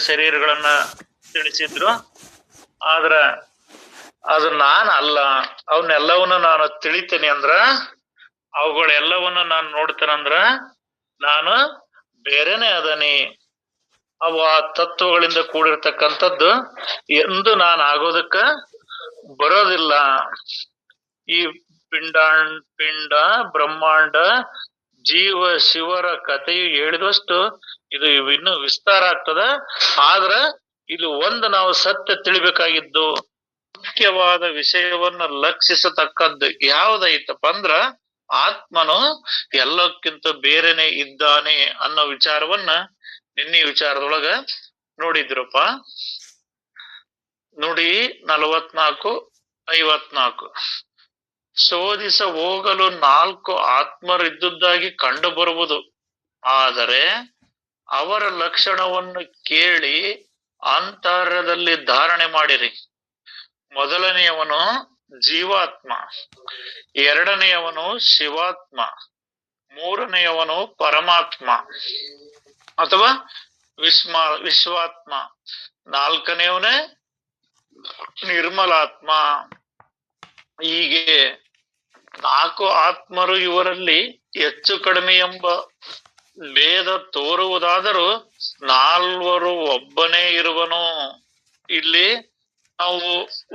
ಶರೀರಗಳನ್ನ ತಿಳಿಸಿದ್ರು. ಆದ್ರ ಅದು ಅಲ್ಲ, ಅವನ್ನೆಲ್ಲವನ್ನು ನಾನು ತಿಳಿತೇನೆ ಅಂದ್ರ, ಅವುಗಳೆಲ್ಲವನ್ನು ನಾನು ನೋಡ್ತೇನಂದ್ರ ನಾನು ಬೇರೆನೆ ಅದನಿ. ಅವು ಆ ತತ್ವಗಳಿಂದ ಕೂಡಿರ್ತಕ್ಕಂಥದ್ದು ಎಂದು ನಾನು ಆಗೋದಕ್ಕ ಬರೋದಿಲ್ಲ. ಈ ಪಿಂಡ ಬ್ರಹ್ಮಾಂಡ ಜೀವ ಶಿವರ ಕಥೆಯು ಹೇಳಿದಷ್ಟು ಇದು ಇನ್ನು ವಿಸ್ತಾರ ಆಗ್ತದ. ಆದ್ರ ಇದು ಒಂದು ನಾವು ಸತ್ಯ ತಿಳಿಬೇಕಾಗಿದ್ದು, ಮುಖ್ಯವಾದ ವಿಷಯವನ್ನ ಲಕ್ಷಿಸತಕ್ಕದ್ದು ಯಾವ್ದೈತಪ್ಪ ಅಂದ್ರ ಆತ್ಮನು ಎಲ್ಲಕ್ಕಿಂತ ಬೇರೆನೆ ಇದ್ದಾನೆ ಅನ್ನೋ ವಿಚಾರವನ್ನ ನಿನ್ನೆ ವಿಚಾರದೊಳಗ ನೋಡಿದ್ರಪ್ಪ. ನುಡಿ 44-54. ಶೋಧಿಸ ಹೋಗಲು 4 ಆತ್ಮರಿದ್ದುದಾಗಿ ಕಂಡು ಬರುವುದು. ಆದರೆ ಅವರ ಲಕ್ಷಣವನ್ನು ಕೇಳಿ ಅಂತರ್ಯದಲ್ಲಿ ಧಾರಣೆ ಮಾಡಿರಿ. ಮೊದಲನೆಯವನು ಜೀವಾತ್ಮ, ಎರಡನೆಯವನು ಶಿವಾತ್ಮ, ಮೂರನೆಯವನು ಪರಮಾತ್ಮ ಅಥವಾ ವಿಶ್ವಾತ್ಮ, ನಾಲ್ಕನೆಯವನೇ ನಿರ್ಮಲಾತ್ಮ. ಹೀಗೆ 4 ಆತ್ಮರು. ಇವರಲ್ಲಿ ಹೆಚ್ಚು ಕಡಿಮೆ ಎಂಬ ಭೇದ ತೋರುವುದಾದರೂ 4 ಒಬ್ಬನೇ ಇರುವನು. ಇಲ್ಲಿ ನಾವು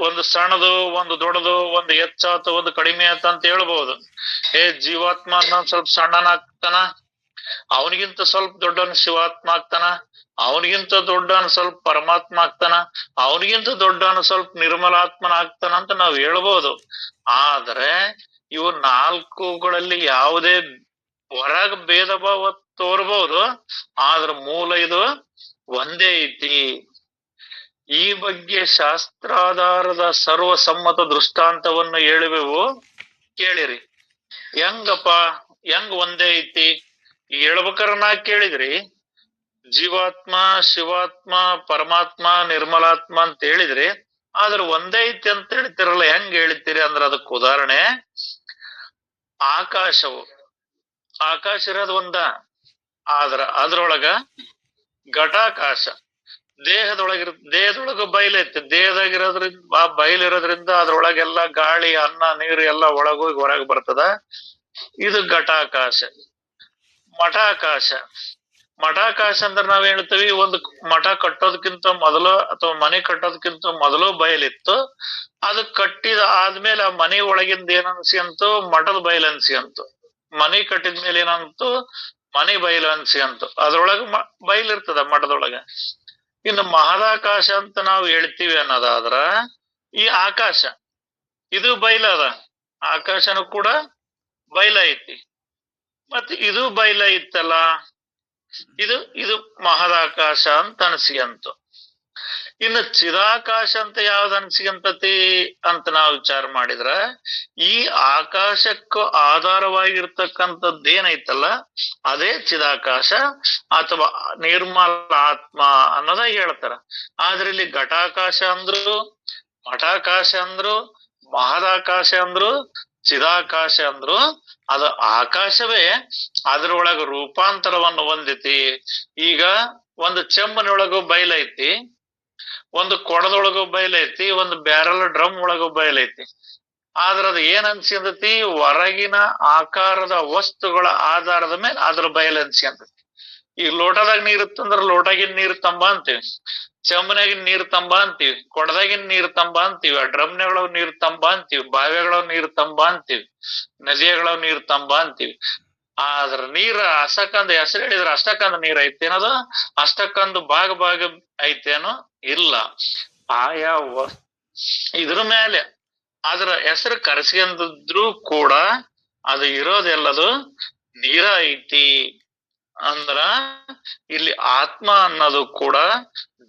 ಒಂದು ಸಣ್ಣದು, ಒಂದು ದೊಡ್ಡದು, ಒಂದು ಹೆಚ್ಚಾತು, ಒಂದು ಕಡಿಮೆ ಆತ ಅಂತ ಹೇಳ್ಬಹುದು. ಜೀವಾತ್ಮ ಅನ್ನೋ ಸ್ವಲ್ಪ ಸಣ್ಣನಾಗ್ತಾನ, ಅವನಿಗಿಂತ ಸ್ವಲ್ಪ ದೊಡ್ಡವನ್ ಶಿವಾತ್ಮ ಆಗ್ತಾನ, ಅವನಿಗಿಂತ ದೊಡ್ಡವನ್ ಸ್ವಲ್ಪ ಪರಮಾತ್ಮ ಆಗ್ತಾನ, ಅವನಿಗಿಂತ ದೊಡ್ಡವನ್ ಸ್ವಲ್ಪ ನಿರ್ಮಲಾತ್ಮನ ಆಗ್ತಾನ ಅಂತ ನಾವು ಹೇಳ್ಬೋದು. ಆದ್ರೆ ಇವು 4ಗಳಲ್ಲಿ ಯಾವುದೇ ಹೊರಗ ಭೇದ ಭಾವ ತೋರ್ಬಹುದು, ಆದ್ರ ಮೂಲ ಇದು ಒಂದೇ ಐತಿ. ಈ ಬಗ್ಗೆ ಶಾಸ್ತ್ರಾಧಾರದ ಸರ್ವಸಮ್ಮತ ದೃಷ್ಟಾಂತವನ್ನು ಹೇಳುವೆವು, ಕೇಳಿರಿ. ಹೆಂಗಪ್ಪ, ಹೆಂಗ್ ಒಂದೇ ಐತಿ ಹೇಳ್ಬೇಕಾರ ನಾ ಕೇಳಿದ್ರಿ. ಜೀವಾತ್ಮ, ಶಿವಾತ್ಮ, ಪರಮಾತ್ಮ, ನಿರ್ಮಲಾತ್ಮ ಅಂತ ಹೇಳಿದ್ರಿ, ಆದ್ರ ಒಂದೇ ಐತಿ ಅಂತ ಹೇಳ್ತಿರಲ್ಲ, ಹೆಂಗ್ ಹೇಳ್ತೀರಿ ಅಂದ್ರ ಅದಕ್ಕೆ ಉದಾಹರಣೆ ಆಕಾಶವು. ಆಕಾಶ ಇರೋದು ಒಂದ, ಆದ್ರ ಅದ್ರೊಳಗ ಘಟಾಕಾಶ ದೇಹದೊಳಗ ಬಯಲೈತಿ. ದೇಹದಾಗಿರೋದ್ರಿಂದ ಬಯಲಿರೋದ್ರಿಂದ ಅದ್ರೊಳಗೆಲ್ಲ ಗಾಳಿ, ಅನ್ನ, ನೀರು ಎಲ್ಲ ಒಳಗೋಗಿ ಹೊರಗೆ ಬರ್ತದ. ಇದು ಘಟಾಕಾಶ. ಮಠಾಕಾಶ ಅಂದ್ರೆ ನಾವ್ ಹೇಳ್ತೀವಿ, ಒಂದು ಮಠ ಕಟ್ಟೋದಕ್ಕಿಂತ ಮೊದಲು ಅಥವಾ ಮನೆ ಕಟ್ಟೋದಕ್ಕಿಂತ ಮೊದಲು ಬಯಲಿತ್ತು. ಅದು ಕಟ್ಟಿದ ಆದ್ಮೇಲೆ ಆ ಮನೆ ಒಳಗಿಂದ ಏನ್ ಅನ್ಸಿಯಂತು, ಮಠದ ಬಯಲು ಅನ್ಸಿಯಂತು. ಮನೆ ಕಟ್ಟಿದ್ಮೇಲೆ ಏನಂತು, ಮನೆ ಬಯಲು ಅನ್ಸಿಯಂತು. ಅದ್ರೊಳಗ ಬಯಲಿರ್ತದ ಮಠದೊಳಗ. ಇನ್ನು ಮಹದಾಕಾಶ ಅಂತ ನಾವು ಹೇಳ್ತೀವಿ ಅನ್ನೋದಾದ್ರ ಈ ಆಕಾಶ ಇದು ಬಯಲದ, ಆಕಾಶನು ಕೂಡ ಬಯಲ ಐತಿ. ಮತ್ತೆ ಇದು ಬಯಲ ಇತ್ತಲ್ಲ, ಇದು ಮಹದಾಕಾಶ ಅಂತ ಅನ್ಸಿಯಂತು. ಇನ್ನು ಚಿದಾಕಾಶ ಅಂತ ಯಾವ್ದು ಅನ್ಸಿಗಂತತಿ ಅಂತ ನಾವು ವಿಚಾರ ಮಾಡಿದ್ರ, ಈ ಆಕಾಶಕ್ಕೂ ಆಧಾರವಾಗಿರ್ತಕ್ಕಂಥದ್ದೇನೈತಲ್ಲ ಅದೇ ಚಿದಾಕಾಶ ಅಥವಾ ನಿರ್ಮಲ ಆತ್ಮ ಅನ್ನೋದ ಹೇಳ್ತಾರ. ಆದ್ರೆ ಇಲ್ಲಿ ಘಟಾಕಾಶ ಅಂದ್ರು, ಮಠಾಕಾಶ ಅಂದ್ರು, ಮಹದಾಕಾಶ ಅಂದ್ರು, ಚಿದಾಕಾಶ ಅಂದ್ರು ಅದು ಆಕಾಶವೇ ಅದ್ರೊಳಗ ರೂಪಾಂತರವನ್ನು ಹೊಂದಿತಿ. ಈಗ ಒಂದು ಚೆಂಬನೊಳಗು ಬಯಲೈತಿ, ಒಂದು ಕೊಡದೊಳಗು ಬಯಲೈತಿ, ಒಂದು ಬ್ಯಾರಲ್ ಡ್ರಮ್ ಒಳಗು ಬಯಲೈತಿ. ಆದ್ರ ಅದು ಏನ್ ಅನ್ಸಿಂದತಿ, ಹೊರಗಿನ ಆಕಾರದ ವಸ್ತುಗಳ ಆಧಾರದ ಮೇಲೆ ಅದ್ರ ಬಯಲು ಅನ್ಸಿಂದತಿ. ಈಗ ಲೋಟದಾಗ ನೀರ್ ಇತ್ತಂದ್ರ ಲೋಟಗಿನ ನೀರ್ ತಂಬ ಅಂತೀವಿ, ಚೆಂಬನಾಗಿನ ನೀರ್ ತಂಬ ಅಂತೀವಿ, ಕೊಡದಾಗಿನ ನೀರ್ ತಂಬ ಅಂತೀವಿ, ಡ್ರಮ್ನೊಳಗ್ ನೀರ್ ತಂಬ ಅಂತೀವಿ, ಬಾವಿಗಳವ್ ನೀರ್ ತಂಬ ಅಂತೀವಿ, ನದಿಯಗಳವ್ ನೀರ್ ತಂಬ ಅಂತೀವಿ. ಆದ್ರ ನೀರ್ ಅಷ್ಟಕ್ಕಂದು ಹೆಸರು ಹೇಳಿದ್ರ ಅಷ್ಟಕ್ಕಂದು ನೀರ್ ಐತೇನದು, ಅಷ್ಟಕ್ಕಂದು ಭಾಗ ಐತೇನೋ ಇಲ್ಲ. ಆಯಾ ಇದ್ರ ಮೇಲೆ ಅದ್ರ ಹೆಸರು ಕರೆಸ್ಕೊಂಡಿದ್ರು ಕೂಡ ಅದು ಇರೋದೆಲ್ಲದು ನೀರ ಐತಿ. ಅಂದ್ರ ಇಲ್ಲಿ ಆತ್ಮ ಅನ್ನೋದು ಕೂಡ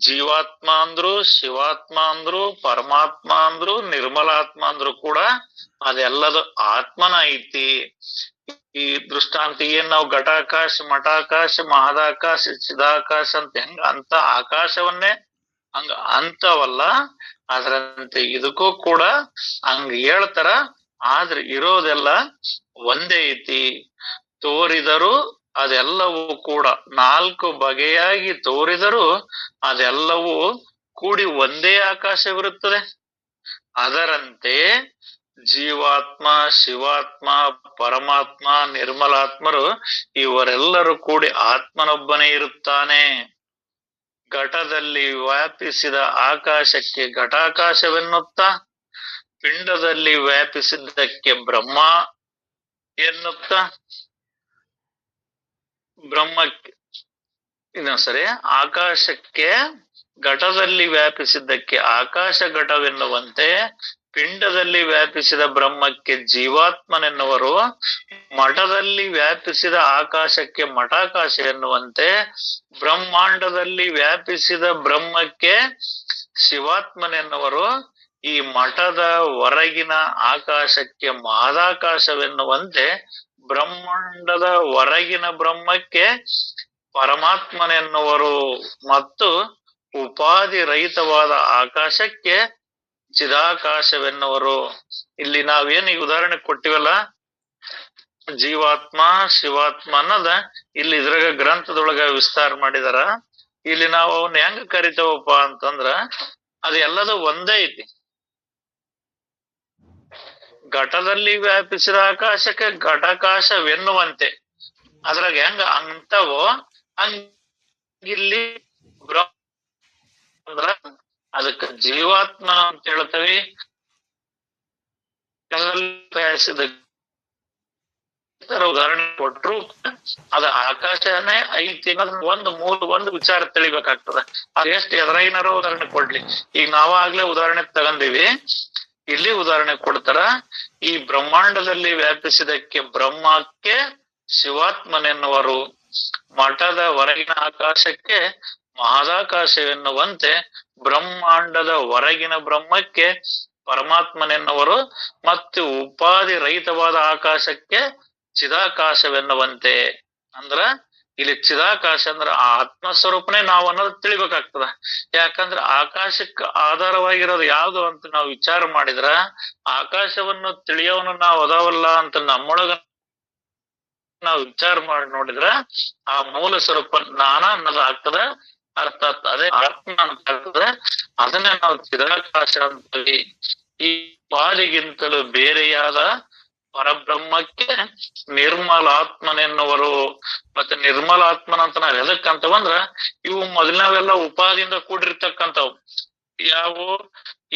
ಜೀವಾತ್ಮ ಅಂದ್ರು, ಶಿವಾತ್ಮ ಅಂದ್ರು, ಪರಮಾತ್ಮ ಅಂದ್ರು, ನಿರ್ಮಲಾತ್ಮ ಅಂದ್ರು ಕೂಡ ಅದೆಲ್ಲದು ಆತ್ಮನ ಐತಿ. ಈ ದೃಷ್ಟಾಂತ ಏನ್ ನಾವು ಘಟಾಕಾಶ, ಮಠಾಕಾಶ, ಮಹದಾಕಾಶ, ಚಿದಾಕಾಶ ಅಂತ ಹೆಂಗ ಅಂತ ಆಕಾಶವನ್ನೇ ಹಂಗ ಅಂತವಲ್ಲ, ಅದರಂತೆ ಇದಕ್ಕೂ ಕೂಡ ಹಂಗ ಹೇಳ್ತಾರ. ಆದ್ರೆ ಇರೋದೆಲ್ಲ ಒಂದೇ ಐತಿ. ತೋರಿದರು ಅದೆಲ್ಲವೂ ಕೂಡ ನಾಲ್ಕು ಬಗೆಯಾಗಿ ತೋರಿದರೂ ಅದೆಲ್ಲವೂ ಕೂಡಿ ಒಂದೇ ಆಕಾಶವಿರುತ್ತದೆ. ಅದರಂತೆ ಜೀವಾತ್ಮ, ಶಿವಾತ್ಮ, ಪರಮಾತ್ಮ, ನಿರ್ಮಲಾತ್ಮರು ಇವರೆಲ್ಲರೂ ಕೂಡಿ ಆತ್ಮನೊಬ್ಬನೇ ಇರುತ್ತಾನೆ. ಘಟದಲ್ಲಿ ವ್ಯಾಪಿಸಿದ ಆಕಾಶಕ್ಕೆ ಘಟಾಕಾಶವೆನ್ನುತ್ತಾ, ಪಿಂಡದಲ್ಲಿ ವ್ಯಾಪಿಸಿದ್ದಕ್ಕೆ ಬ್ರಹ್ಮ ಎನ್ನುತ್ತಾ, ಬ್ರಹ್ಮಕ್ಕೆ ಇನ್ನೊಂದ್ಸರಿ ಆಕಾಶಕ್ಕೆ ಘಟದಲ್ಲಿ ವ್ಯಾಪಿಸಿದ್ದಕ್ಕೆ ಆಕಾಶ ಘಟವೆನ್ನುವಂತೆ, ಪಿಂಡದಲ್ಲಿ ವ್ಯಾಪಿಸಿದ ಬ್ರಹ್ಮಕ್ಕೆ ಜೀವಾತ್ಮನೆನ್ನುವರು, ಮಠದಲ್ಲಿ ವ್ಯಾಪಿಸಿದ ಆಕಾಶಕ್ಕೆ ಮಠಾಕಾಶ ಎನ್ನುವಂತೆ, ಬ್ರಹ್ಮಾಂಡದಲ್ಲಿ ವ್ಯಾಪಿಸಿದ ಬ್ರಹ್ಮಕ್ಕೆ ಶಿವಾತ್ಮನೆನ್ನುವರು, ಈ ಮಠದ ಹೊರಗಿನ ಆಕಾಶಕ್ಕೆ ಮಹದಾಕಾಶವೆನ್ನುವಂತೆ, ಬ್ರಹ್ಮಾಂಡದ ಹೊರಗಿನ ಬ್ರಹ್ಮಕ್ಕೆ ಪರಮಾತ್ಮನೆನ್ನುವರು, ಮತ್ತು ಉಪಾಧಿ ರಹಿತವಾದ ಆಕಾಶಕ್ಕೆ ಚಿದಾಕಾಶವೆನ್ನುವರು. ಇಲ್ಲಿ ನಾವೇನು ಈ ಉದಾಹರಣೆ ಕೊಟ್ಟಿವಲ್ಲ, ಜೀವಾತ್ಮ, ಶಿವಾತ್ಮ ಅನ್ನೋದ ಇಲ್ಲಿ ಇದ್ರಾಗ ಗ್ರಂಥದೊಳಗ ವಿಸ್ತಾರ ಮಾಡಿದಾರ. ಇಲ್ಲಿ ನಾವು ಅವನ್ನ ಹೆಂಗ ಕರಿತೇವಪ್ಪ ಅಂತಂದ್ರ, ಅದು ಎಲ್ಲದೂ ಒಂದೇ ಐತಿ. ಘಟದಲ್ಲಿ ವ್ಯಾಪಿಸಿದ ಆಕಾಶಕ್ಕೆ ಘಟಾಕಾಶವೆನ್ನುವಂತೆ, ಅದ್ರಾಗ ಹೆಂಗ ಅಂತವೋ ಹಂಗಿಲ್ಲಿ ಅಂದ್ರ ಅದಕ್ಕೆ ಜೀವಾತ್ಮ ಅಂತ ಹೇಳ್ತೇವಿ. ಉದಾಹರಣೆ ಕೊಟ್ರು ಅದ ಆಕಾಶನೇ ಐತಿ ಒಂದು ವಿಚಾರ ತಿಳಿಬೇಕಾಗ್ತದ. ಅದು ಎಷ್ಟು ಎದುರಾಗಿನಾರೋ ಉದಾಹರಣೆ ಕೊಡ್ಲಿ. ಈಗ ನಾವಾಗ್ಲೇ ಉದಾಹರಣೆ ತಗೊಂಡಿವಿ, ಇಲ್ಲಿ ಉದಾಹರಣೆ ಕೊಡ್ತಾರ. ಈ ಬ್ರಹ್ಮಾಂಡದಲ್ಲಿ ವ್ಯಾಪಿಸಿದಕ್ಕೆ ಬ್ರಹ್ಮಕ್ಕೆ ಶಿವಾತ್ಮನೆನ್ನುವರು, ಮಠದ ಹೊರಗಿನ ಆಕಾಶಕ್ಕೆ ಮಹದಾಕಾಶವೆನ್ನುವಂತೆ, ಬ್ರಹ್ಮಾಂಡದ ಹೊರಗಿನ ಬ್ರಹ್ಮಕ್ಕೆ ಪರಮಾತ್ಮನೆನ್ನುವರು, ಮತ್ತು ಉಪಾಧಿ ರಹಿತವಾದ ಆಕಾಶಕ್ಕೆ ಚಿದಾಕಾಶವೆನ್ನುವಂತೆ. ಅಂದ್ರ ಇಲ್ಲಿ ಚಿದಾಕಾಶ ಅಂದ್ರ ಆ ಆತ್ಮಸ್ವರೂಪನೇ ನಾವು ಅನ್ನೋದು ತಿಳಿಬೇಕಾಗ್ತದ. ಯಾಕಂದ್ರ ಆಕಾಶಕ್ಕೆ ಆಧಾರವಾಗಿರೋದು ಯಾವ್ದು ಅಂತ ನಾವು ವಿಚಾರ ಮಾಡಿದ್ರ, ಆಕಾಶವನ್ನು ತಿಳಿಯೋನು ನಾವು ಅದಾವಲ್ಲ ಅಂತ ನಮ್ಮೊಳಗ ನಾವು ವಿಚಾರ ಮಾಡಿ ನೋಡಿದ್ರ ಆ ಮೂಲ ಸ್ವರೂಪ ನಾನ ಅನ್ನೋದು ಆಗ್ತದ. ಅರ್ಥಾತ್ ಅದೇ ಆತ್ಮ ಅಂತ ಆಗ್ತದೆ. ಅದನ್ನೇ ನಾವು ಚಿದಾಕಾಶ ಅಂತೀವಿ. ಈ ಪಾಲಿಗಿಂತಲೂ ಬೇರೆಯಾದ ಪರಬ್ರಹ್ಮಕ್ಕೆ ನಿರ್ಮಲಾತ್ಮನೆನ್ನುವರು. ಮತ್ತೆ ನಿರ್ಮಲಾತ್ಮನಂತ ನಾವ್ ಎದಕ್ಕಂತವಂದ್ರ, ಇವು ಮೊದಲನೇವೆಲ್ಲ ಉಪಾದಿಯಿಂದ ಕೂಡಿರ್ತಕ್ಕಂಥವು. ಯಾವು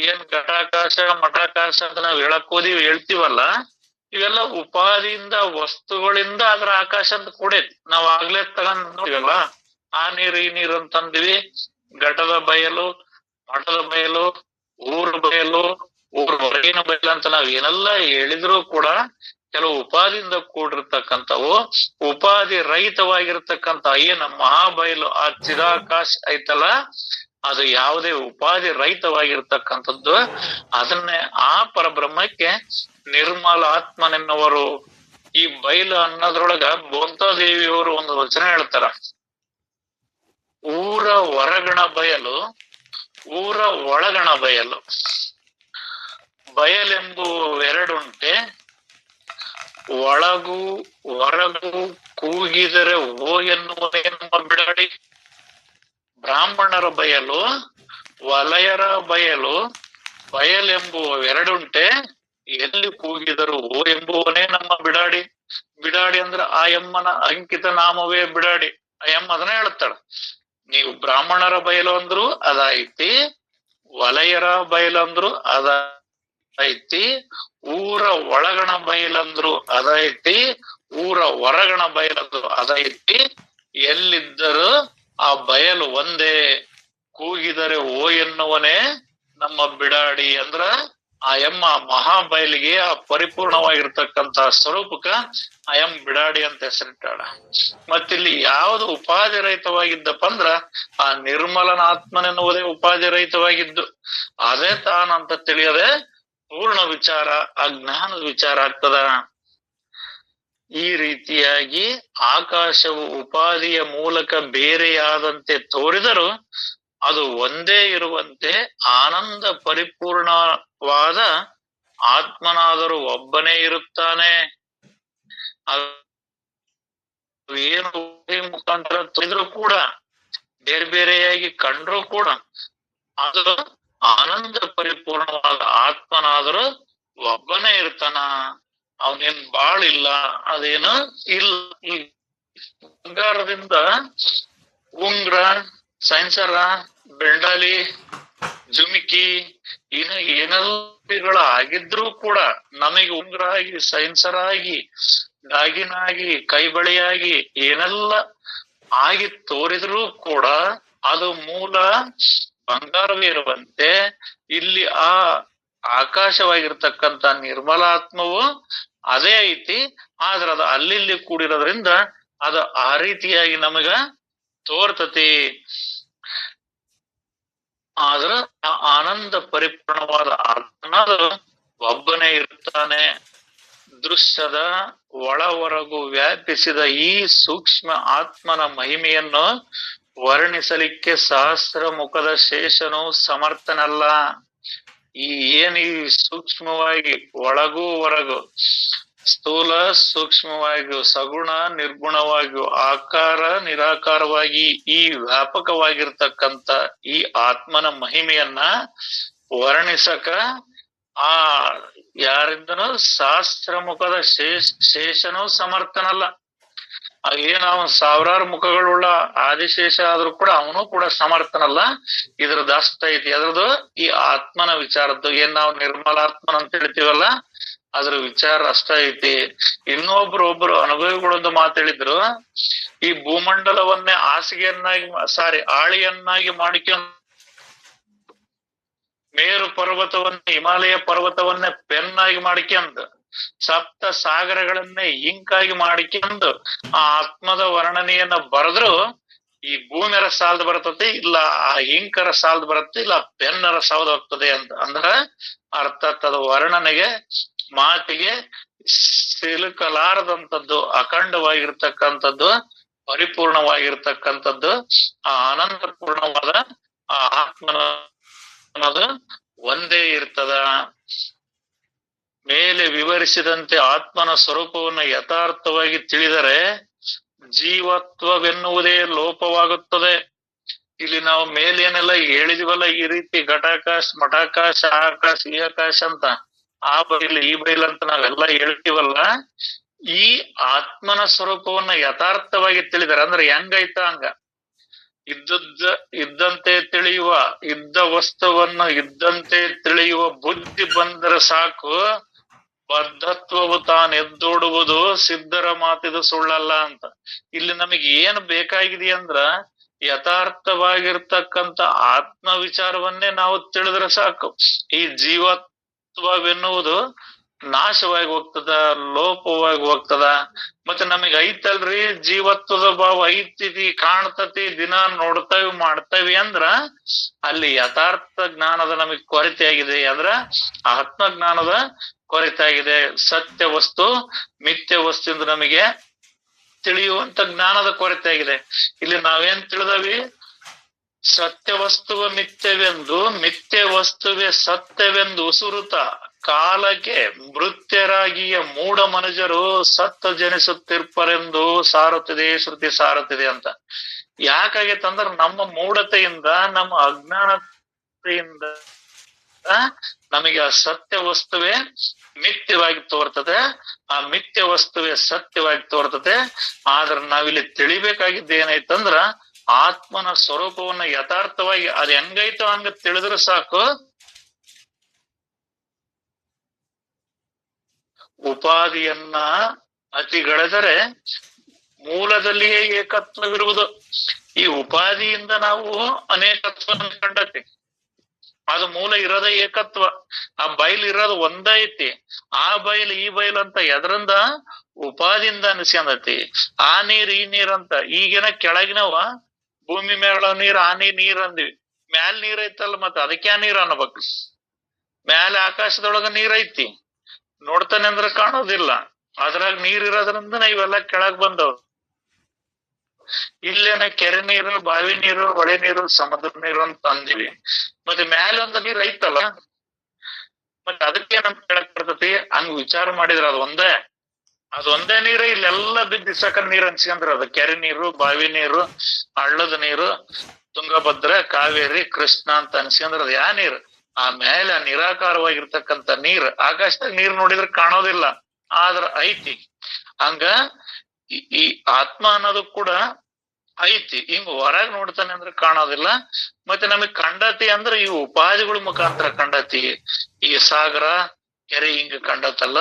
ಏನ್ ಘಟಾಕಾಶ ಮಠಾಕಾಶ ಅಂತ ನಾವ್ ಹೇಳ್ತೀವಲ್ಲ, ಇವೆಲ್ಲ ಉಪಾದಿಯಿಂದ ವಸ್ತುಗಳಿಂದ ಅದ್ರ ಆಕಾಶ ಅಂತ ಕೂಡೈತಿ. ನಾವ್ ಆಗ್ಲೇ ತಗೊಂಡ್ ನೋಡಿವಲ್ಲ, ಆ ನೀರು ಈ ನೀರು ಅಂತಂದಿವಿ. ಘಟದ ಬಯಲು, ಮಠದ ಬಯಲು, ಊರ ಬಯಲು, ಊರ ಹೊರಗಿನ ಬಯಲು ಅಂತ ನಾವ್ ಏನೆಲ್ಲ ಹೇಳಿದ್ರು ಕೂಡ ಕೆಲವು ಉಪಾದಿಯಿಂದ ಕೂಡಿರ್ತಕ್ಕಂಥವು. ಉಪಾಧಿ ರಹಿತವಾಗಿರ್ತಕ್ಕಂಥ ಏನ ಮಹಾಬಯಲು, ಆ ಚಿದಾಕಾಶ ಐತಲ್ಲ, ಅದು ಯಾವುದೇ ಉಪಾಧಿ ರಹಿತವಾಗಿರ್ತಕ್ಕಂಥದ್ದು. ಅದನ್ನೇ ಆ ಪರಬ್ರಹ್ಮಕ್ಕೆ ನಿರ್ಮಲ ಆತ್ಮನೆನ್ನುವರು. ಈ ಬಯಲು ಅನ್ನೋದ್ರೊಳಗ ಬೋಂತಾದೇವಿಯವರು ಒಂದು ವಚನ ಹೇಳ್ತಾರ, ಊರ ಹೊರಗಣ ಬಯಲು, ಊರ ಒಳಗಣ ಬಯಲು. ಬಯಲೆಂಬುವೆರಡುಂಟೆ, ಒಳಗೂ ಹೊರಗೂ ಕೂಗಿದರೆ ಓ ಎನ್ನುವುದೇ ನಮ್ಮ ಬಿಡಾಡಿ. ಬ್ರಾಹ್ಮಣರ ಬಯಲು, ವಲಯರ ಬಯಲು. ಬಯಲೆಂಬುವೆರಡುಂಟೆ, ಎಲ್ಲಿ ಕೂಗಿದರು ಓ ಎಂಬುವನೇ ನಮ್ಮ ಬಿಡಾಡಿ. ಬಿಡಾಡಿ ಅಂದ್ರ ಆ ಎಮ್ಮನ ಅಂಕಿತ ನಾಮವೇ ಬಿಡಾಡಿ. ಆ ಎಮ್ಮ ಅದನ್ನ ಹೇಳ್ತಾಳ. ನೀವು ಬ್ರಾಹ್ಮಣರ ಬಯಲು ಅಂದ್ರು ಅದೈತಿ, ವಲಯರ ಬಯಲಂದ್ರು ಅದೈತಿ, ಊರ ಒಳಗಣ ಬಯಲಂದ್ರು ಅದೈತಿ, ಊರ ಹೊರಗಣ ಬಯಲಂದ್ರು ಅದೈತಿ. ಎಲ್ಲಿದ್ದರೂ ಆ ಬಯಲು ಒಂದೇ, ಕೂಗಿದರೆ ಓ ಎನ್ನುವನೇ ನಮ್ಮ ಬಿಡಾಡಿ. ಅಂದ್ರ ಆ ಎಮ್ಮ ಮಹಾಬಯಲಿಗೆ ಆ ಪರಿಪೂರ್ಣವಾಗಿರ್ತಕ್ಕಂತ ಸ್ವರೂಪಕ್ಕ ಆ ಎಂ ಬಿಡಾಡಿ ಅಂತ ಹೆಸರಿಟ್ಟಾಳ. ಮತ್ತಿಲ್ಲಿ ಯಾವ್ದು ಉಪಾಧಿ ರಹಿತವಾಗಿದ್ದಪ್ಪ ಅಂದ್ರ ಆ ನಿರ್ಮಲನ ಆತ್ಮನೆನ್ನುವುದೇ ಉಪಾಧಿ ರಹಿತವಾಗಿದ್ದು. ಅದೇ ತಾನಂತ ತಿಳಿಯದೆ ಪೂರ್ಣ ವಿಚಾರ, ಆ ಜ್ಞಾನದ ವಿಚಾರ ಆಗ್ತದ. ಈ ರೀತಿಯಾಗಿ ಆಕಾಶವು ಉಪಾಧಿಯ ಮೂಲಕ ಬೇರೆಯಾದಂತೆ ತೋರಿದರೂ ಅದು ಒಂದೇ ಇರುವಂತೆ ಆನಂದ ಪರಿಪೂರ್ಣವಾದ ಆತ್ಮನಾದರೂ ಒಬ್ಬನೇ ಇರುತ್ತಾನೆ. ಏನು ಮುಖಾಂತರ ತೊಳೆದ್ರು ಕೂಡ, ಬೇರೆ ಬೇರೆಯಾಗಿ ಕಂಡ್ರು ಕೂಡ ಅದು ಆನಂದ ಪರಿಪೂರ್ಣವಾದ ಆತ್ಮನಾದರೂ ಒಬ್ಬನೇ ಇರ್ತಾನ. ಅವನೇನ್ ಬಾಳಿಲ್ಲ, ಅದೇನು ಇಲ್ಲ. ಈ ಬಂಗಾರದಿಂದ ಉಂಗ್ರ, ಸೈನ್ಸರ, ಬೆಂಡಾಲಿ, ಜುಮಿಕಿ ಏನೆಲ್ಲ ಆಗಿದ್ರು ಕೂಡ ನಮಗೆ ಉಂಗ್ರ ಆಗಿ, ಸೈನ್ಸರ ಆಗಿ, ಗಾಗಿನಾಗಿ, ಕೈಬಳೆಯಾಗಿ ಏನೆಲ್ಲ ಆಗಿ ತೋರಿದ್ರು ಕೂಡ ಅದು ಮೂಲ ಬಂಗಾರವೇ ಇರುವಂತೆ ಇಲ್ಲಿ ಆ ಆಕಾಶವಾಗಿರ್ತಕ್ಕಂಥ ನಿರ್ಮಲಾತ್ಮವು ಅದೇ ಐತಿ. ಆದ್ರ ಅದು ಅಲ್ಲಿ ಕೂಡಿರೋದ್ರಿಂದ ಅದು ಆ ರೀತಿಯಾಗಿ ನಮಗ ತೋರ್ತತಿ. ಆದ್ರ ಆ ಆನಂದ ಪರಿಪೂರ್ಣವಾದ ಆತ್ಮನಾದ ಒಬ್ಬನೇ ಇರ್ತಾನೆ. ದೃಶ್ಯದ ಒಳಹೊರಗು ವ್ಯಾಪಿಸಿದ ಈ ಸೂಕ್ಷ್ಮ ಆತ್ಮನ ಮಹಿಮೆಯನ್ನು ವರ್ಣಿಸಲಿಕ್ಕೆ ಸಹಸ್ರ ಮುಖದ ಶೇಷನು ಸಮರ್ಥನಲ್ಲ. ಈ ಸೂಕ್ಷ್ಮವಾಗಿ ಒಳಗೂ ಹೊರಗು, ಸ್ಥೂಲ ಸೂಕ್ಷ್ಮವಾಗಿಯೂ, ಸಗುಣ ನಿರ್ಗುಣವಾಗಿಯೂ, ಆಕಾರ ನಿರಾಕಾರವಾಗಿ ಈ ವ್ಯಾಪಕವಾಗಿರ್ತಕ್ಕಂಥ ಈ ಆತ್ಮನ ಮಹಿಮೆಯನ್ನ ವರ್ಣಿಸಕ ಆ ಯಾರಿಂದನೂ ಸಹಸ್ರ ಮುಖದ ಶೇಷನೂ ಸಮರ್ಥನಲ್ಲ. ಅವನು ಸಾವಿರಾರು ಮುಖಗಳುಳ್ಳ ಆದಿಶೇಷ ಆದ್ರೂ ಕೂಡ ಅವನು ಕೂಡ ಸಮರ್ಥನಲ್ಲ. ಇದ್ರದ್ದು ಅಷ್ಟ ಐತಿ. ಅದ್ರದ್ದು ಈ ಆತ್ಮನ ವಿಚಾರದ್ದು ಏನ್ ನಾವು ನಿರ್ಮಲಾತ್ಮನ ಅಂತ ಹೇಳ್ತೀವಲ್ಲ, ಅದ್ರ ವಿಚಾರ ಅಷ್ಟ ಐತಿ. ಒಬ್ರು ಅನುಭವಿಗಳೊಂದು ಮಾತಾಡಿದ್ರು, ಈ ಭೂಮಂಡಲವನ್ನೇ ಆಳಿಯನ್ನಾಗಿ ಮಾಡಿಕೊಂಡು ಮೇರು ಪರ್ವತವನ್ನ, ಹಿಮಾಲಯ ಪರ್ವತವನ್ನೇ ಪೆನ್ನಾಗಿ ಮಾಡಿಕೊಂಡು, ಸಪ್ತ ಸಾಗರಗಳನ್ನೇ ಇಂಕಾಗಿ ಮಾಡಿಕೊಂಡು ಆ ಆತ್ಮದ ವರ್ಣನೆಯನ್ನ ಬರೆದ್ರು ಈ ಭೂಮಿಯರ ಸಾಲ್ದು ಬರ್ತದೆ, ಇಲ್ಲ ಆ ಇಂಕರ ಸಾಲ್ದು ಬರುತ್ತೆ, ಇಲ್ಲ ಪೆನ್ನರ ಸಾಲ್ದು ಹೋಗ್ತದೆ ಅಂತ. ಅಂದ್ರ ಅರ್ಥಾತ್ ಅದು ವರ್ಣನೆಗೆ, ಮಾತಿಗೆ ಸಿಲುಕಲಾರದಂಥದ್ದು, ಅಖಂಡವಾಗಿರ್ತಕ್ಕಂಥದ್ದು, ಪರಿಪೂರ್ಣವಾಗಿರ್ತಕ್ಕಂಥದ್ದು ಆ ಆನಂದಪೂರ್ಣವಾದ ಆ ಆತ್ಮನ ಅನ್ನೋದು ಒಂದೇ ಇರ್ತದ. ಮೇಲೆ ವಿವರಿಸಿದಂತೆ ಆತ್ಮನ ಸ್ವರೂಪವನ್ನು ಯಥಾರ್ಥವಾಗಿ ತಿಳಿದರೆ ಜೀವತ್ವವೆನ್ನುವುದೇ ಲೋಪವಾಗುತ್ತದೆ. ಇಲ್ಲಿ ನಾವು ಮೇಲೇನೆಲ್ಲ ಹೇಳಿದಿವಲ್ಲ, ಈ ರೀತಿ ಘಟಾಕಾಶ, ಮಠಾಕಾಶ, ಆಕಾಶ, ಈ ಆಕಾಶ ಅಂತ, ಆ ಬೈಲ್ ಈ ಬೈಲ್ ಅಂತ ನಾವೆಲ್ಲ ಹೇಳ್ತೀವಲ್ಲ, ಈ ಆತ್ಮನ ಸ್ವರೂಪವನ್ನ ಯಥಾರ್ಥವಾಗಿ ತಿಳಿದರೆ ಅಂದ್ರೆ ಹೆಂಗೈತ ಹಂಗ ಇದ್ದಂತೆ ತಿಳಿಯುವ, ಇದ್ದ ವಸ್ತುವನ್ನು ಇದ್ದಂತೆ ತಿಳಿಯುವ ಬುದ್ಧಿ ಬಂದರೆ ಸಾಕು, ಬದ್ಧತ್ವವು ತಾನೆದ್ದೋಡುವುದು ಸಿದ್ಧರ ಮಾತಿದು ಸುಳ್ಳಲ್ಲ ಅಂತ. ಇಲ್ಲಿ ನಮಗೆ ಏನ್ ಬೇಕಾಗಿದೆಯಂದ್ರ ಯಥಾರ್ಥವಾಗಿರ್ತಕ್ಕಂಥ ಆತ್ಮ ವಿಚಾರವನ್ನೇ ನಾವು ತಿಳಿದ್ರೆ ಸಾಕು. ಈ ಜೀವತ್ವವೆನ್ನುವುದು ನಾಶವಾಗಿ ಹೋಗ್ತದ, ಲೋಪವಾಗಿ ಹೋಗ್ತದ. ಮತ್ತೆ ನಮಗ್ ಐತಲ್ರಿ ಜೀವತ್ವದ ಭಾವ ಐತಿ, ಕಾಣ್ತತಿ, ದಿನ ನೋಡ್ತೇವಿ, ಮಾಡ್ತೇವಿ ಅಂದ್ರ ಅಲ್ಲಿ ಯಥಾರ್ಥ ಜ್ಞಾನದ ನಮಗ್ ಕೊರತೆ ಆಗಿದೆ. ಅಂದ್ರ ಆತ್ಮ ಜ್ಞಾನದ ಕೊರತೆ ಆಗಿದೆ. ಸತ್ಯ ವಸ್ತು ಮಿಥ್ಯ ವಸ್ತುವಿಂದ ನಮಗೆ ತಿಳಿಯುವಂತ ಜ್ಞಾನದ ಕೊರತೆ ಆಗಿದೆ. ಇಲ್ಲಿ ನಾವೇನ್ ತಿಳಿದವಿ? ಸತ್ಯ ವಸ್ತುವ ಮಿಥ್ಯವೆಂದು, ಮಿಥ್ಯ ವಸ್ತುವೆ ಸತ್ಯವೆಂದು ಉಸುರುತ ಕಾಲಕ್ಕೆ ಮೃತ್ಯರಾಗಿಯ ಮೂಢ ಮನುಜರು ಸತ್ತ ಜನಿಸುತ್ತಿರ್ಪರೆಂದು ಸಾರುತ್ತಿದೆ, ಶ್ರುತಿ ಸಾರುತ್ತಿದೆ ಅಂತ. ಯಾಕಾಗೈತಂದ್ರ ನಮ್ಮ ಮೂಢತೆಯಿಂದ, ನಮ್ಮ ಅಜ್ಞಾನತೆಯಿಂದ ನಮಗೆ ಆ ಸತ್ಯ ವಸ್ತುವೆ ಮಿಥ್ಯವಾಗಿ ತೋರ್ತದೆ, ಆ ಮಿಥ್ಯ ವಸ್ತುವೆ ಸತ್ಯವಾಗಿ ತೋರ್ತದೆ. ಆದ್ರೆ ನಾವಿಲ್ಲಿ ತಿಳಿಬೇಕಾಗಿದ್ದು ಏನಾಯ್ತಂದ್ರ ಆತ್ಮನ ಸ್ವರೂಪವನ್ನ ಯಥಾರ್ಥವಾಗಿ ಅದ್ ಹೆಂಗೈತೋ ಹಂಗ ತಿಳಿದ್ರೆ ಸಾಕು. ಉಪಾಧಿಯನ್ನ ಅತಿಗಳೆದರೆ ಮೂಲದಲ್ಲಿಯೇ ಏಕತ್ವವಿರುವುದು. ಈ ಉಪಾಧಿಯಿಂದ ನಾವು ಅನೇಕತ್ವವನ್ನು ಕಂಡತಿ. ಅದು ಮೂಲ ಇರೋದ ಏಕತ್ವ. ಆ ಬಯಲು ಇರೋದು ಒಂದ ಐತಿ. ಆ ಬಯಲು ಈ ಬಯಲು ಅಂತ ಎದ್ರಿಂದ ಉಪಾಧಿಯಿಂದ ಅನಿಸ್ಕೊಂಡತಿ. ಆ ನೀರ್ ಈ ನೀರ್ ಅಂತ. ಈಗಿನ ಕೆಳಗಿನವ ಭೂಮಿ ಮೇಳ ನೀರ್, ಆ ನೀರ್ ಅಂದಿವಿ. ಮ್ಯಾಲ ನೀರ್ ಐತಲ್ಲ, ಮತ್ತ ಅದಕ್ಕೆ ಆ ನೀರ್ ಅನ್ಬೇಕು. ಮ್ಯಾಲ ಆಕಾಶದೊಳಗ ನೀರ್ ಐತಿ, ನೋಡ್ತಾನೆ ಅಂದ್ರ ಕಾಣೋದಿಲ್ಲ. ಅದ್ರಾಗ ನೀರ್ ಇರೋದ್ರಿಂದ ಇವೆಲ್ಲ ಕೆಳಗ್ ಬಂದವ್. ಇಲ್ಲೇನ ಕೆರೆ ನೀರು, ಬಾವಿ ನೀರು, ಹೊಳೆ ನೀರು, ಸಮುದ್ರ ನೀರು ಅಂತ ಅಂದಿವಿ. ಮತ್ತೆ ಮ್ಯಾಲ ಒಂದ ನೀರ್ ಐತಲ್ಲ, ಮತ್ತೆ ಅದಕ್ಕೆ ನಮ್ ಕೆಳಗ್ ಬರ್ತತಿ. ಹಂಗ ವಿಚಾರ ಮಾಡಿದ್ರ ಅದು ಒಂದೇ. ಅದೊಂದೇ ನೀರು ಇಲ್ಲೆಲ್ಲ ಬಿದ್ದಿಸಕ ನೀರ್ ಅನ್ಸ್ಕೊಂಡ್ರ ಅದು ಕೆರೆ ನೀರು, ಬಾವಿ ನೀರು, ಹಳ್ಳದ ನೀರು, ತುಂಗಭದ್ರ, ಕಾವೇರಿ, ಕೃಷ್ಣ ಅಂತ ಅನ್ಸ್ಕೊಂಡ್ರ ಅದ್ ಯಾ ನೀರು? ಆ ಮೇಲೆ ನಿರಾಕಾರವಾಗಿರ್ತಕ್ಕಂಥ ನೀರ್, ಆಕಾಶದಾಗ ನೀರ್ ನೋಡಿದ್ರೆ ಕಾಣೋದಿಲ್ಲ, ಆದ್ರ ಐತಿ. ಹಂಗ ಈ ಆತ್ಮ ಅನ್ನೋದು ಕೂಡ ಐತಿ. ಹಿಂಗ್ ಹೊರಗ್ ನೋಡ್ತಾನೆ ಅಂದ್ರೆ ಕಾಣೋದಿಲ್ಲ. ಮತ್ತೆ ನಮಗ್ ಕಂಡತಿ ಅಂದ್ರೆ ಈ ಉಪಾಧಿಗಳ ಮುಖಾಂತರ ಕಂಡತಿ. ಈ ಸಾಗರ, ಕೆರೆ ಹಿಂಗ ಕಂಡತಲ್ಲ,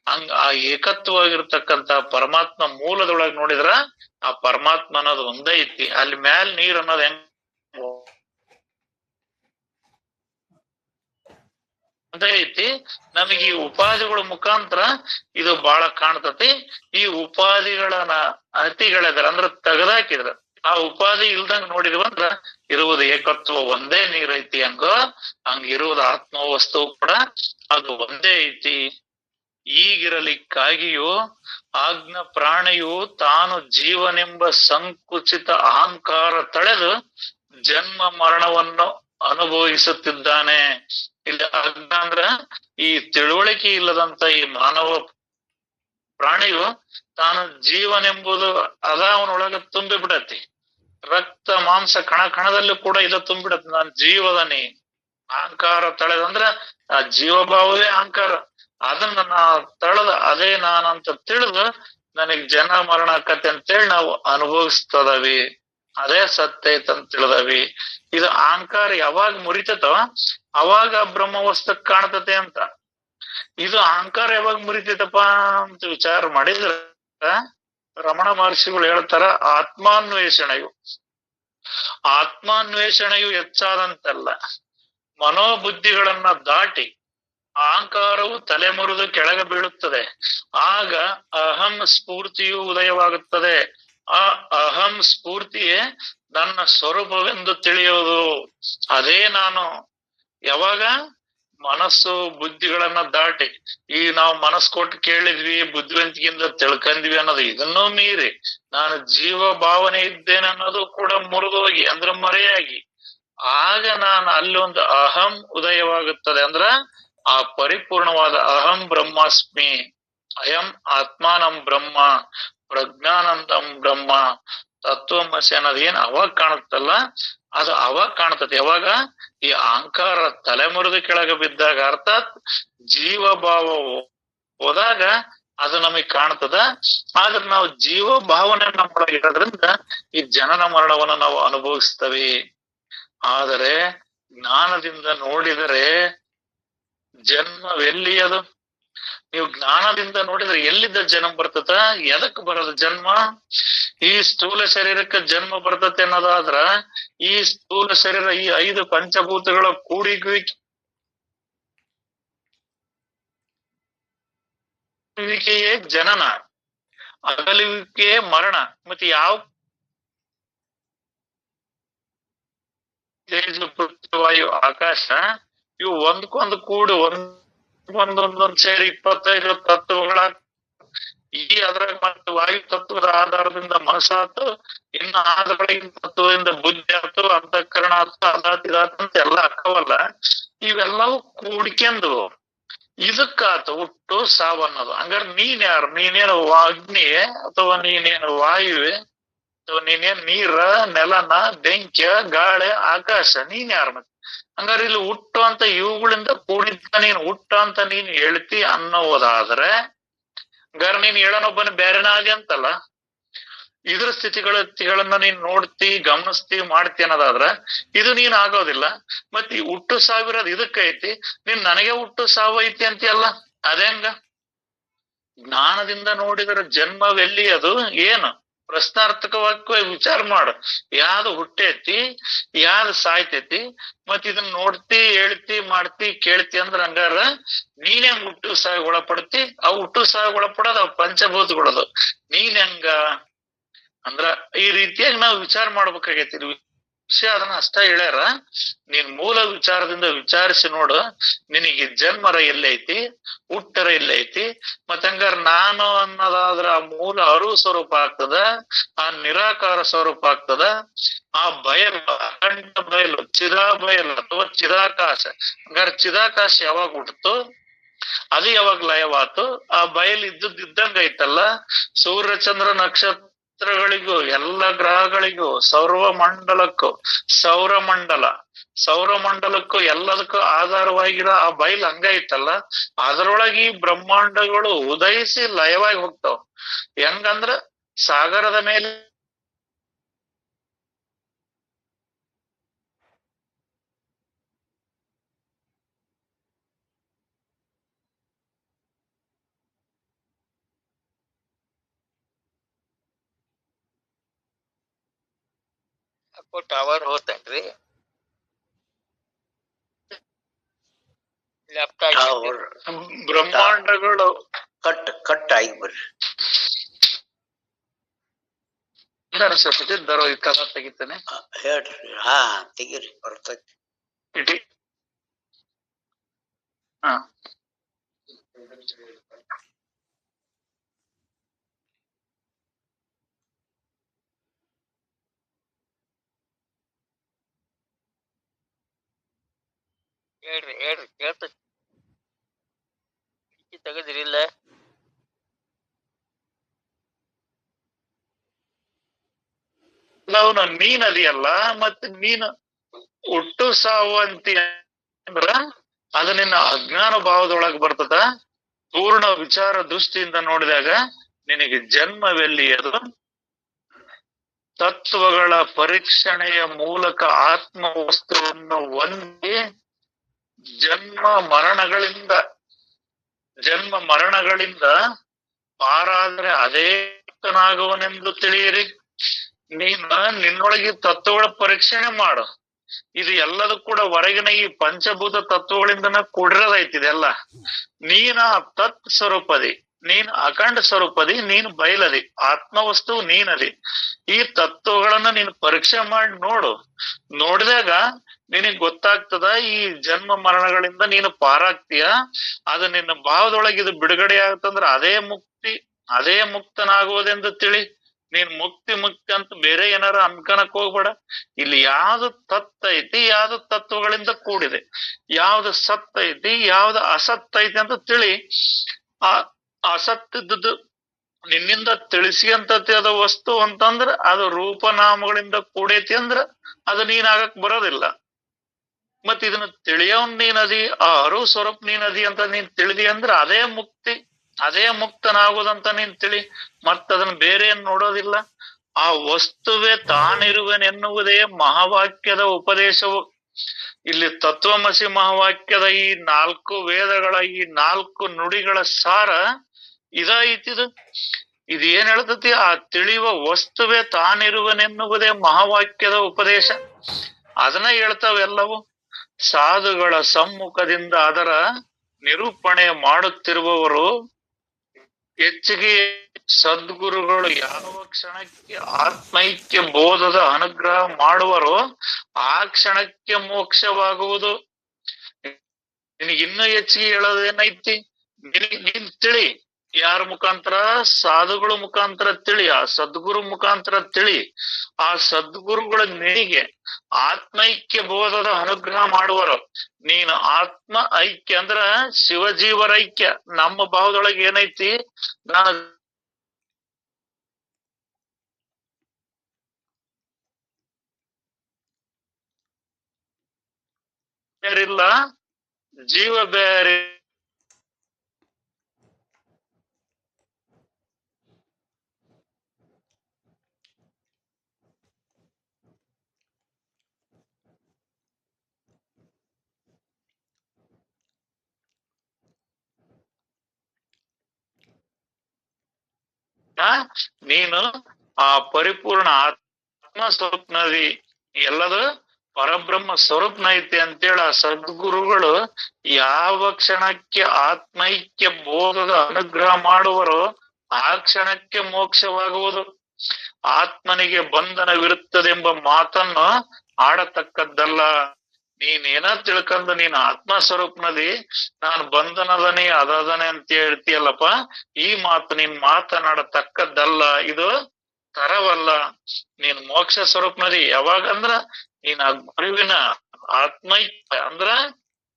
ಹಂಗ ಆ ಏಕತ್ವವಾಗಿರ್ತಕ್ಕಂತ ಪರಮಾತ್ಮ ಮೂಲದೊಳಗ್ ನೋಡಿದ್ರ ಆ ಪರಮಾತ್ಮ ಅನ್ನೋದು ಒಂದೇ ಐತಿ. ಅಲ್ಲಿ ಮ್ಯಾಲ್ ನೀರ್ ಅನ್ನೋದ್ ಹೆಂಗ್ ಒಂದೇ ಐತಿ. ನಮಗ್ ಈ ಉಪಾಧಿಗಳ ಮುಖಾಂತರ ಇದು ಬಹಳ ಕಾಣ್ತತಿ. ಈ ಉಪಾಧಿಗಳನ್ನ ಅತಿಗಳಿದ್ರ ಅಂದ್ರ ತೆಗದಾಕಿದ್ರ, ಆ ಉಪಾಧಿ ಇಲ್ದಂಗ ನೋಡಿದ್ವಂದ್ರ ಇರುವುದು ಏಕತ್ವ ಒಂದೇ ನೀರ್ ಐತಿ ಹಂಗ ಇರುವುದು ಆತ್ಮ ವಸ್ತು ಕೂಡ ಅದು ಒಂದೇ ಐತಿ. ಈಗಿರಲಿಕ್ಕಾಗಿಯೂ ಆಜ್ಞ ಪ್ರಾಣಿಯು ತಾನು ಜೀವನೆಂಬ ಸಂಕುಚಿತ ಅಹಂಕಾರ ತಳೆದು ಜನ್ಮ ಮರಣವನ್ನು ಅನುಭವಿಸುತ್ತಿದ್ದಾನೆ. ಇಲ್ಲಿ ಆಜ್ಞ ಅಂದ್ರ ಈ ತಿಳುವಳಿಕೆ ಇಲ್ಲದಂತ ಈ ಮಾನವ ಪ್ರಾಣಿಯು ತಾನು ಜೀವನೆಂಬುದು ಅದ ಅವನೊಳಗ ತುಂಬಿ ಬಿಡತಿ. ರಕ್ತ ಮಾಂಸ ಕಣ ಕಣದಲ್ಲೂ ಕೂಡ ಇದು ತುಂಬಿಡತ್ತೆ, ನಾನ್ ಜೀವದನಿ. ಅಹಂಕಾರ ತಳೆದಂದ್ರ ಆ ಜೀವಭಾವವೇ ಅಹಂಕಾರ. ಅದನ್ನ ನಾ ತಳೆದ ಅದೇ ನಾನಂತ ತಿಳಿದು ನನಗ್ ಜನ ಮರಣ ಆಕತಿ ಅಂತೇಳಿ ನಾವು ಅನುಭವಿಸ್ತದವಿ. ಅದೇ ಸತ್ಯ ಐತಂತ ತಿಳಿದವಿ. ಇದು ಅಹಂಕಾರ ಯಾವಾಗ ಮುರಿತತೋ ಅವಾಗ ಬ್ರಹ್ಮವಸ್ತು ಕಾಣ್ತತೆ ಅಂತ. ಇದು ಅಹಂಕಾರ ಯಾವಾಗ ಮುರಿತೈತಪ್ಪ ಅಂತ ವಿಚಾರ ಮಾಡಿದ್ರ ರಮಣ ಮಹರ್ಷಿಗಳು ಹೇಳ್ತಾರ, ಆತ್ಮಾನ್ವೇಷಣೆಯು ಹೆಚ್ಚಾದಂತಲ್ಲ, ಮನೋಬುದ್ಧಿಗಳನ್ನ ದಾಟಿ ಅಹಂಕಾರವು ತಲೆ ಮುರಿದು ಕೆಳಗೆ ಬೀಳುತ್ತದೆ. ಆಗ ಅಹಂ ಸ್ಫೂರ್ತಿಯು ಉದಯವಾಗುತ್ತದೆ. ಆ ಅಹಂ ಸ್ಫೂರ್ತಿಯೇ ನನ್ನ ಸ್ವರೂಪವೆಂದು ತಿಳಿಯೋದು. ಅದೇ ನಾನು. ಯಾವಾಗ ಮನಸ್ಸು ಬುದ್ಧಿಗಳನ್ನ ದಾಟಿ, ಈಗ ನಾವು ಮನಸ್ಸು ಕೊಟ್ಟು ಕೇಳಿದ್ವಿ, ಬುದ್ಧಿವಂತಿಕೆಯಿಂದ ತಿಳ್ಕಂದ್ವಿ ಅನ್ನೋದು ಇದನ್ನೂ ಮೀರಿ ನಾನು ಜೀವ ಭಾವನೆ ಇದ್ದೇನೆ ಅನ್ನೋದು ಕೂಡ ಮುರಿದೋಗಿ ಅಂದ್ರ ಮರೆಯಾಗಿ, ಆಗ ನಾನು ಅಲ್ಲಿ ಒಂದು ಅಹಂ ಉದಯವಾಗುತ್ತದೆ. ಅಂದ್ರ ಆ ಪರಿಪೂರ್ಣವಾದ ಅಹಂ ಬ್ರಹ್ಮಾಸ್ಮಿ, ಅಯಂ ಆತ್ಮಾನಂ ಬ್ರಹ್ಮ, ಪ್ರಜ್ಞಾನಂದಂ ಬ್ರಹ್ಮ, ತತ್ವಮಸಿ ಅನ್ನೋದ್ ಏನ್ ಅವಾಗ ಕಾಣುತ್ತಲ್ಲ, ಅದು ಅವಾಗ ಕಾಣ್ತದೆ. ಯಾವಾಗ ಈ ಅಹಂಕಾರ ತಲೆ ಮುರಿದು ಕೆಳಗೆ ಬಿದ್ದಾಗ, ಅರ್ಥಾತ್ ಜೀವ ಭಾವ ಹೋದಾಗ ಅದು ನಮಗ್ ಕಾಣ್ತದ. ಆದ್ರೆ ನಾವು ಜೀವ ಭಾವನೆ ನಮ್ಮೊಳಗೆ ಇರೋದ್ರಿಂದ ಈ ಜನನ ಮರಣವನ್ನು ನಾವು ಅನುಭವಿಸ್ತೇವೆ. ಆದರೆ ಜ್ಞಾನದಿಂದ ನೋಡಿದರೆ ಜನ್ಮವೆಲ್ಲಿ ಅದು? ನೀವು ಜ್ಞಾನದಿಂದ ನೋಡಿದ್ರೆ ಎಲ್ಲಿದ್ದ ಜನ್ಮ ಬರ್ತದ? ಎದಕ್ ಬರೋದು ಜನ್ಮ? ಈ ಸ್ಥೂಲ ಶರೀರಕ್ಕೆ ಜನ್ಮ ಬರ್ತತೆ ಅನ್ನೋದಾದ್ರ ಈ ಸ್ಥೂಲ ಶರೀರ, ಈ 5 ಪಂಚಭೂತಗಳ ಕೂಡಿಗುವಿಕೆಯೇ ಜನನ, ಅಗಲುವಿಕೆಯೇ ಮರಣ. ಮತ್ತೆ ಯಾವ ತೇಜ, ಪೃಥ್ವಿ, ವಾಯು, ಆಕಾಶ ಇವು ಒಂದ್ಕೊಂದು ಕೂಡಿ ಒಂದೊಂದೊಂದ್ ಸೇರಿ 25 ತತ್ವಗಳ. ಈ ಅದ್ರಾಗ ಮತ್ತೆ ವಾಯು ತತ್ವದ ಆಧಾರದಿಂದ ಮನಸ್ಸಾತು, ಇನ್ನು ಆದೊಳಗಿನ ತತ್ವದಿಂದ ಬುದ್ಧಿ ಆತು, ಅಂತಃಕರಣ ಆತು, ಅದಾತ್ ಇದಾತ್ ಅಂತ ಎಲ್ಲ ಅಕ್ಕವಲ್ಲ. ಇವೆಲ್ಲವೂ ಕೂಡ್ಕೆಂದು ಇದಕ್ಕಾತು ಹುಟ್ಟು ಸಾವನ್ನೋದು. ಹಂಗಾರೆ ನೀನ್ ಯಾರು? ನೀನೇನು ಅಗ್ನಿ, ಅಥವಾ ನೀನೇನು ವಾಯುವೆ, ಅಥವಾ ನೀನೇನ್ ನೀರ, ನೆಲನ, ಬೆಂಕಿಯ, ಗಾಳಿ, ಆಕಾಶ? ನೀನ್ ಯಾರು? ಮತ್ತೆ ಹಂಗಾರೆ ಇಲ್ಲಿ ಹುಟ್ಟು ಅಂತ ಇವುಗಳಿಂದ ಕೂಡಿದ್ದ ನೀನ್ ಹುಟ್ಟು ಅಂತ ನೀನ್ ಹೇಳ್ತಿ ಅನ್ನೋದಾದ್ರೆ, ಹಂಗಾರೆ ನೀನ್ ಹೇಳೋನೊಬ್ಬನ ಬೇರೆನ ಆಗಿ ಅಂತಲ್ಲ. ಇದ್ರ ಸ್ಥಿತಿಗಳನ್ನ ನೀನ್ ನೋಡ್ತಿ, ಗಮನಿಸ್ತಿ, ಮಾಡ್ತಿ ಅನ್ನೋದಾದ್ರ ಇದು ನೀನ್ ಆಗೋದಿಲ್ಲ. ಮತ್ ಈ ಹುಟ್ಟು ಸಾವಿರೋದು ಇದಕ್ಕೈತಿ, ನೀನ್ ನನಗೆ ಹುಟ್ಟು ಸಾವು ಐತಿ ಅಂತೀಯಲ್ಲ, ಅದೇಂಗ? ಜ್ಞಾನದಿಂದ ನೋಡಿದ್ರ ಜನ್ಮವೆಲ್ಲಿ ಅದು? ಏನು ಪ್ರಶ್ನಾರ್ಥಕವಾಗಿ ವಿಚಾರ ಮಾಡು. ಯಾವ್ದು ಹುಟ್ಟೈತಿ, ಯಾವ್ದು ಸಾಯ್ತೈತಿ? ಮತ್ ಇದನ್ನ ನೋಡ್ತಿ, ಹೇಳ್ತಿ, ಮಾಡ್ತಿ, ಕೇಳ್ತಿ ಅಂದ್ರ ಹಂಗಾರ ನೀನ್ ಹೆಂಗ್ ಹುಟ್ಟು ಸಾವು ಒಳಪಡ್ತಿ? ಅವು ಹುಟ್ಟು ಸಾವು ಒಳಪಡೋದು ಅವ್ ಪಂಚಭೂತಗಳದು. ನೀನ್ ಹೆಂಗ ಅಂದ್ರ ಈ ರೀತಿಯಾಗಿ ನಾವು ವಿಚಾರ ಮಾಡ್ಬೇಕಾಗೈತಿ. ವಿಷಯ ಅದನ್ನ ಅಷ್ಟ ಹೇಳ್ಯಾರ. ನೀನ್ ಮೂಲ ವಿಚಾರದಿಂದ ವಿಚಾರಿಸಿ ನೋಡು, ನಿನಗೆ ಜನ್ಮರ ಎಲ್ಲೈತಿ, ಹುಟ್ಟರ ಎಲ್ಲೈತಿ. ಮತ್ ಹಂಗಾರ ನಾನು ಅನ್ನೋದಾದ್ರ ಆ ಮೂಲ ಅರಿವು ಸ್ವರೂಪ ಆಗ್ತದ, ಆ ನಿರಾಕಾರ ಸ್ವರೂಪ ಆಗ್ತದ. ಆ ಬಯಲು, ಅಖಂಡ ಬಯಲು, ಚಿರಾ ಬಯಲು ಅಥವಾ ಚಿದಾಕಾಶ. ಹಂಗಾರ ಚಿದಾಕಾಶ ಯಾವಾಗ ಹುಟ್ಟಿತು? ಅದು ಯಾವಾಗ ಲಯವಾತು? ಆ ಬಯಲ್ ಇದ್ದಂಗ ಐತಲ್ಲ, ಸೂರ್ಯ ಚಂದ್ರ ನಕ್ಷತ್ರಗಳಿಗೂ ಎಲ್ಲ ಗ್ರಹಗಳಿಗೂ ಸೌರಮಂಡಲಕ್ಕೂ ಎಲ್ಲದಕ್ಕೂ ಆಧಾರವಾಗಿರೋ ಆ ಬಯಲ್ ಹಂಗ ಐತಲ್ಲ, ಅದರೊಳಗೆ ಈ ಬ್ರಹ್ಮಾಂಡಗಳು ಉದಯಿಸಿ ಲಯವಾಗಿ ಹೋಗ್ತಾವ. ಹೆಂಗಂದ್ರ ಸಾಗರದ ಮೇಲೆ ಟವರ್ ಹೋತನ್ರಿ. ಬ್ರಹ್ಮಾಂಡಗಳು ಕಟ್ ಆಗಿ ಬರ್ರಿ. ದರೋ ಈ ಕಸ ತೆಗಿತಾನೆ ಹೇಳ್ರಿ. ಹಾ ತೆಗೀರಿ, ಬರ್ತೈತಿ. ಇಡಿ. ಹಾ ಹೇಳ್ರಿ ಕೇಳ್ತೈತಿ. ತೆಗದ್ರಿಲ್ಲ? ಅವನು ನೀನ್ ಅದಿಯಲ್ಲ, ಮತ್ತೆ ನೀನು ಹುಟ್ಟು ಸಾವು ಅಂತಿ ಅಂದ್ರ ಅದು ನಿನ್ನ ಅಜ್ಞಾನ ಭಾವದೊಳಗ್ ಬರ್ತದ. ಪೂರ್ಣ ವಿಚಾರ ದೃಷ್ಟಿಯಿಂದ ನೋಡಿದಾಗ ನಿನಗೆ ಜನ್ಮವೆಲ್ಲಿ? ಅದು ತತ್ವಗಳ ಪರೀಕ್ಷಣೆಯ ಮೂಲಕ ಆತ್ಮ ವಸ್ತುವನ್ನು ಹೊಂದಿ ಜನ್ಮ ಮರಣಗಳಿಂದ ಪಾರಾದ್ರೆ ಅದೇ ಮುಕ್ತನಾಗುವನೆಂದು ತಿಳಿಯಿರಿ. ನಿನ್ನೊಳಗೆ ತತ್ವಗಳ ಪರೀಕ್ಷಣೆ ಮಾಡು. ಇದು ಎಲ್ಲದೂ ಕೂಡ ಹೊರಗಿನ ಈ ಪಂಚಭೂತ ತತ್ವಗಳಿಂದನ ಕೂಡಿರೋದೈತಿ ಇದೆಲ್ಲ. ನೀನ ತತ್ ಸ್ವರೂಪದಿ, ನೀನ್ ಅಖಂಡ ಸ್ವರೂಪದಿ, ನೀನ್ ಬಯಲದಿ, ಆತ್ಮವಸ್ತು ನೀನದಿ. ಈ ತತ್ವಗಳನ್ನ ನೀನು ಪರೀಕ್ಷೆ ಮಾಡಿ ನೋಡಿದಾಗ ನಿನಗ್ ಗೊತ್ತಾಗ್ತದ ಈ ಜನ್ಮ ಮರಣಗಳಿಂದ ನೀನು ಪಾರಾಗ್ತೀಯ. ಅದು ನಿನ್ನ ಭಾವದೊಳಗೆ ಇದು ಬಿಡುಗಡೆ ಆಗತ್ತಂದ್ರ ಅದೇ ಮುಕ್ತನಾಗುವುದೆಂದು ತಿಳಿ. ನೀನ್ ಮುಕ್ತಿ ಅಂತ ಬೇರೆ ಏನಾರ ಅನ್ಕನಕ್ ಹೋಗ್ಬೇಡ. ಇಲ್ಲಿ ಯಾವ್ದು ತತ್ ಐತಿ, ಯಾವ್ದು ತತ್ವಗಳಿಂದ ಕೂಡಿದೆ, ಯಾವ್ದು ಸತ್ ಐತಿ, ಯಾವ್ದು ಅಸತ್ ಐತಿ ಅಂತ ತಿಳಿ. ಆ ಅಸತ್ ಇದ್ದದ್ದು ನಿನ್ನಿಂದ ತಿಳಿಸಿಯಂತತಿ ಅದ ವಸ್ತು ಅಂತಂದ್ರ ಅದು ರೂಪನಾಮಗಳಿಂದ ಕೂಡೈತಿ ಅಂದ್ರ ಅದು ನೀನಾಗಕ್ ಬರೋದಿಲ್ಲ. ಮತ್ ಇದನ್ನ ತಿಳಿಯೋನ್ ನೀನದಿ, ಆ ಅರು ಸ್ವರೂಪ್ ನೀನದಿ ಅಂತ ನೀನ್ ತಿಳಿದಿ ಅಂದ್ರ ಅದೇ ಮುಕ್ತನಾಗುದಂತ ನೀನ್ ತಿಳಿ. ಮತ್ತದನ್ನ ಬೇರೆ ಏನ್ ನೋಡೋದಿಲ್ಲ. ಆ ವಸ್ತುವೇ ತಾನಿರುವೆನೆನ್ನುವುದೇ ಮಹಾವಾಕ್ಯದ ಉಪದೇಶವು. ಇಲ್ಲಿ ತತ್ವಮಸಿ ಮಹಾವಾಕ್ಯದ ಈ 4 ವೇದಗಳ ಈ 4 ನುಡಿಗಳ ಸಾರ ಇದೈತಿದು. ಇದು ಏನ್ ಹೇಳ್ತತಿ? ಆ ತಿಳಿಯುವ ವಸ್ತುವೇ ತಾನಿರುವನೆನ್ನುವುದೇ ಮಹಾವಾಕ್ಯದ ಉಪದೇಶ. ಅದನ್ನ ಹೇಳ್ತಾವೆಲ್ಲವು. ಸಾಧುಗಳ ಸಮ್ಮುಖದಿಂದ ಅದರ ನಿರೂಪಣೆ ಮಾಡುತ್ತಿರುವವರು ಹೆಚ್ಚಿಗೆ ಸದ್ಗುರುಗಳು ಯಾವ ಕ್ಷಣಕ್ಕೆ ಆತ್ಮೈಕ್ಯ ಬೋಧದ ಅನುಗ್ರಹ ಮಾಡುವರೋ ಆ ಕ್ಷಣಕ್ಕೆ ಮೋಕ್ಷವಾಗುವುದು. ನಿನಗೆ ಇನ್ನೂ ಹೆಚ್ಚಿಗೆ ಹೇಳೋದೇನೈತಿ? ನೀನ್ ತಿಳಿ. ಯಾರ ಮುಖಾಂತರ? ಸಾಧುಗಳ ಮುಖಾಂತರ ತಿಳಿ, ಆ ಸದ್ಗುರು ಮುಖಾಂತರ ತಿಳಿ. ಆ ಸದ್ಗುರುಗಳ ನಿನಗೆ ಆತ್ಮೈಕ್ಯ ಬೋಧದ ಅನುಗ್ರಹ ಮಾಡುವರು. ನೀನು ಆತ್ಮ ಐಕ್ಯ ಅಂದ್ರ ಶಿವಜೀವರ ಐಕ್ಯ. ನಮ್ಮ ಭಾವದೊಳಗೆ ಏನೈತಿ? ನಾನು ಬೇರಿಲ್ಲ, ಜೀವ ಬೇರೆ. ನೀನು ಆ ಪರಿಪೂರ್ಣ ಆತ್ಮ ಸ್ವರೂಪ್ನದಿ, ಎಲ್ಲದು ಪರಬ್ರಹ್ಮ ಸ್ವರೂಪ್ನ ಐತಿ ಅಂತೇಳಿ ಆ ಸದ್ಗುರುಗಳು ಯಾವ ಕ್ಷಣಕ್ಕೆ ಆತ್ಮೈಕ್ಯ ಬೋಧದ ಅನುಗ್ರಹ ಮಾಡುವರೋ ಆ ಕ್ಷಣಕ್ಕೆ ಮೋಕ್ಷವಾಗುವುದು. ಆತ್ಮನಿಗೆ ಬಂಧನವಿರುತ್ತದೆಂಬ ಮಾತನ್ನು ಆಡತಕ್ಕದ್ದಲ್ಲ. ನೀನೇನ ತಿಳ್ಕೊಂಡು ನೀನ್ ಆತ್ಮ ಸ್ವರೂಪ್ನದಿ, ನಾನು ಬಂಧನದನೇ ಅದದನೆ ಅಂತ ಹೇಳ್ತೀಯಲ್ಲಪ್ಪ, ಈ ನೀನ್ ಮಾತನಾಡತಕ್ಕದ್ದಲ್ಲ. ಇದು ತರವಲ್ಲ. ನೀನ್ ಮೋಕ್ಷ ಸ್ವರೂಪ್ನದಿ ಯಾವಾಗಂದ್ರ ನೀನ್ ಆ ಗುರುವಿನ ಆತ್ಮೈಕ್ಯ ಅಂದ್ರ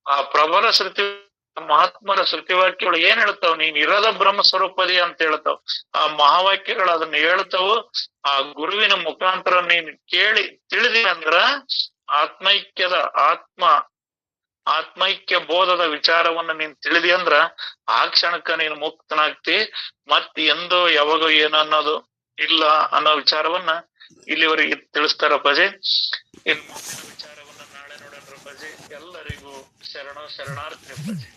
ಆ ಪ್ರಬಲ ಶ್ರುತಿ ಮಹಾತ್ಮರ ಶ್ರುತಿವಾಕ್ಯಗಳು ಏನ್ ಹೇಳ್ತಾವ್, ನೀನ್ ಇರದ ಬ್ರಹ್ಮ ಸ್ವರೂಪದಿ ಅಂತ ಹೇಳ್ತಾವ್. ಆ ಮಹಾವಾಕ್ಯಗಳು ಅದನ್ನ ಹೇಳ್ತಾವು. ಆ ಗುರುವಿನ ಮುಖಾಂತರ ನೀನ್ ಕೇಳಿ ತಿಳಿದಿ ಅಂದ್ರ ಆತ್ಮೈಕ್ಯದ ಆತ್ಮೈಕ್ಯ ಬೋಧದ ವಿಚಾರವನ್ನ ನೀನ್ ತಿಳಿದಿ ಅಂದ್ರ ಆ ಕ್ಷಣಕ್ಕ ನೀನು ಮುಕ್ತನಾಗ್ತಿ. ಮತ್ ಎಂದೋ ಯಾವಾಗೋ ಏನು ಅನ್ನೋದು ಇಲ್ಲ ಅನ್ನೋ ವಿಚಾರವನ್ನ ಇಲ್ಲಿವರೆಗೆ ತಿಳಿಸ್ತಾರ ಅಪ್ಪಾಜಿ. ಇನ್ ಮುಂದಿನ ವಿಚಾರವನ್ನ ನಾಳೆ ನೋಡೋಣ ಅಪ್ಪಾಜಿ. ಎಲ್ಲರಿಗೂ ಶರಣಾರ್ಥಿ ಅಪ್ಪಾಜಿ.